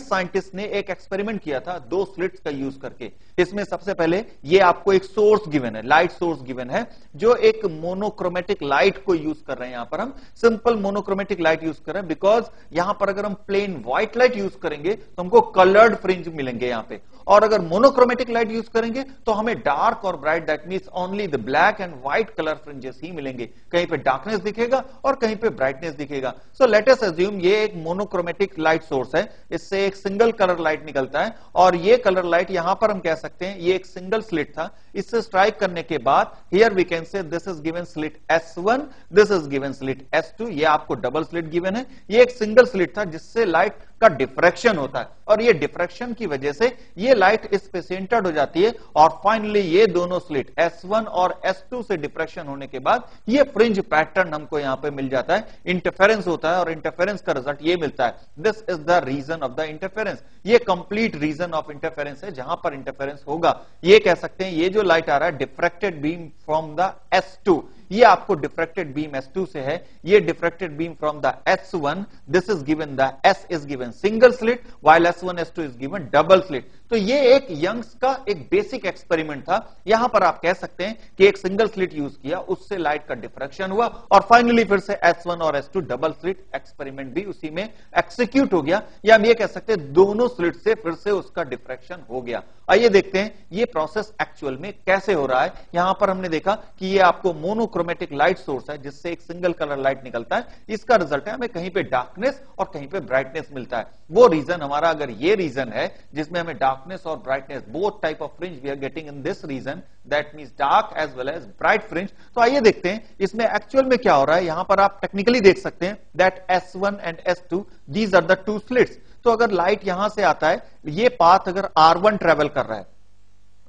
Scientist ने एक experiment किया था दो स्लिट्स का यूज करके। इसमें सबसे पहले ये आपको एक सोर्स गिवन है, लाइट सोर्स गिवन है, जो एक मोनोक्रोमेटिक लाइट को यूज कर रहे हैं। यहां पर हम सिंपल मोनोक्रोमेटिक लाइट यूज कर रहे हैं, बिकॉज यहां पर अगर हम प्लेन व्हाइट लाइट यूज करेंगे तो हमको कलर्ड फ्रिंज मिलेंगे यहां पे, और अगर मोनोक्रोमेटिक लाइट यूज करेंगे तो हमें डार्क और bright, that means only the black and white colour fringes ही मिलेंगे। कहीं पे डार्कनेस दिखेगा और कहीं पे ब्राइटनेस दिखेगा। सो लेट अस अज्यूम ये एक मोनोक्रोमेटिक लाइट सोर्स है, इससे एक सिंगल कलर लाइट निकलता है, और ये कलर लाइट यहां पर हम कह सकते हैं ये एक सिंगल स्लिट था। इससे स्ट्राइक करने के बाद here we can say this is given slit S1, this is given slit S2। ये आपको डबल स्लिट गिवन है, ये एक सिंगल स्लिट था जिससे लाइट का डिफ्रैक्शन होता है, और ये डिफ्रैक्शन की वजह से ये लाइट इस पे सेंटर्ड हो जाती है, और फाइनली ये दोनों स्लिट S1 और S2 से डिफ्रैक्शन होने के बाद ये फ्रिंज पैटर्न हमको यहां पे मिल जाता है। इंटरफेरेंस होता है और इंटरफेरेंस का रिजल्ट ये मिलता है। This is the region of the interference. ये कंप्लीट रीजन ऑफ इंटरफेरेंस है। जहां पर इंटरफेरेंस होगा ये कह सकते हैं ये जो लाइट आ रहा है diffracted beam from the S2, ये आपको डिफ्रैक्टेड बीम S2 से है, ये diffracted beam from the S1, this is given the S is given single slit while S1 S2 is given double slit. तो ये एक यंग्स का एक बेसिक एक्सपेरिमेंट था। यहां पर आप कह सकते हैं कि एक सिंगल स्लिट यूज किया, उससे लाइट का डिफ्रैक्शन हुआ, और फाइनली फिर से S1 और S2 डबल स्लिट एक्सपेरिमेंट भी उसी में एक्सिक्यूट हो गया, या हम ये कह सकते हैं दोनों स्लिट से फिर से उसका डिफ्रैक्शन हो गया। आइए देखते हैं ये प्रोसेस एक्चुअल में कैसे हो रहा है। यहां पर हमने देखा कि ये आपको मोनोक्रोमेटिक लाइट सोर्स है जिससे एक सिंगल कलर लाइट निकलता है। इसका रिजल्ट है हमें कहीं पे डार्कनेस और कहीं पे ब्राइटनेस मिलता है। वो रीजन हमारा अगर ये रीजन है जिसमें हमें डार्कनेस और brightness both type of fringe we are getting in this region, that means dark as well as bright fringe. तो आइए देखते हैं इसमें एक्चुअल में क्या हो रहा है। यहां पर आप टेक्निकली देख सकते हैं that S1 and S2 these are the two slits. तो अगर लाइट यहां से आता है, ये पाथ अगर R1 ट्रेवल कर रहा है,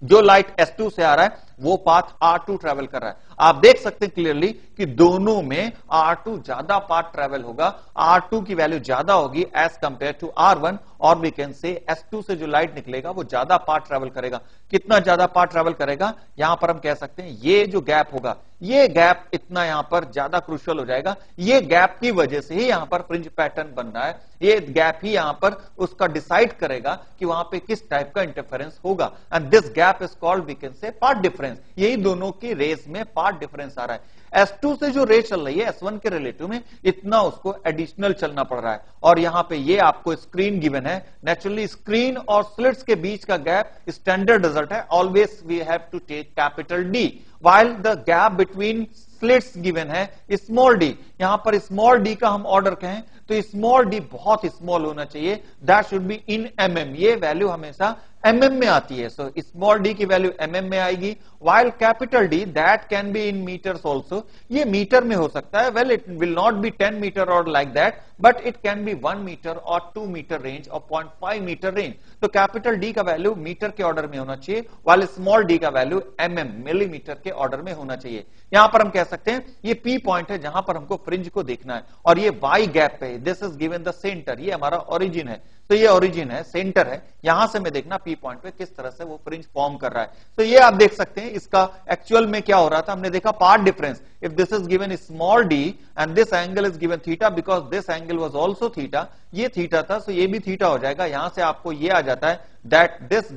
जो लाइट S2 से आ रहा है वो पाथ R2 ट्रेवल कर रहा है। आप देख सकते हैं क्लियरली कि दोनों में R2 ज्यादा पाथ ट्रेवल होगा, R2 की वैल्यू ज्यादा होगी एज कंपेयर टू R1, और वी कैन से S2 से जो लाइट निकलेगा वो ज्यादा पाथ ट्रेवल करेगा। कितना ज्यादा पाथ ट्रेवल करेगा, यहां पर हम कह सकते हैं ये जो गैप होगा, ये गैप इतना यहां पर ज्यादा क्रूशियल हो जाएगा। ये गैप की वजह से ही यहां पर फ्रिंज पैटर्न बन रहा है। ये गैप ही यहां पर उसका डिसाइड करेगा कि वहां पे किस टाइप का इंटरफेरेंस होगा, and this gap is called we can say path difference. यही दोनों की रेस में पाथ डिफरेंस आ रहा है। S2 से जो रेस चल रही है S1 के रिलेटिव में, इतना उसको एडिशनल चलना पड़ रहा है। और यहां पे ये आपको स्क्रीन गिवन है। नेचुरली स्क्रीन और स्लिट्स के बीच का गैप स्टैंडर्ड रिजल्ट है, always we have to take capital D, while the gap between slits given है स्मॉल d। यहां पर स्मॉल d का हम ऑर्डर कहें तो स्मॉल d बहुत स्मॉल होना चाहिए, that should be in mm। ये वैल्यू हमेशा mm में आती है, सो स्मॉल d की वैल्यू mm में आएगी, while capital D that can be in metres also. ये मीटर में हो सकता है, well it will not be 10 metre और like that, but it can be 1 metre और 2 मीटर रेंज और 0.5 मीटर रेंज। तो कैपिटल D का वैल्यू मीटर के ऑर्डर में होना चाहिए, while स्मॉल d का वैल्यू mm मिलीमीटर के ऑर्डर में होना चाहिए। यहां पर हम कह सकते हैं ये P पॉइंट है जहां पर हमको फ्रिंज को देखना है, और ये Y गैप पे, this is given the centre, ये हमारा ओरिजिन है। तो ये ओरिजिन है, सेंटर है, यहां से मैं देखना P पॉइंट पे किस तरह से वो फ्रिंज फॉर्म कर रहा है। तो ये आप देख सकते हैं इसका एक्चुअल में क्या हो रहा था। हमने देखा path difference, if this is given small d and this angle is given theta, because this angle was also theta, ये थीटा था, सो ये भी थीटा हो जाएगा। यहां से आपको ये आ जाता है दैट दिस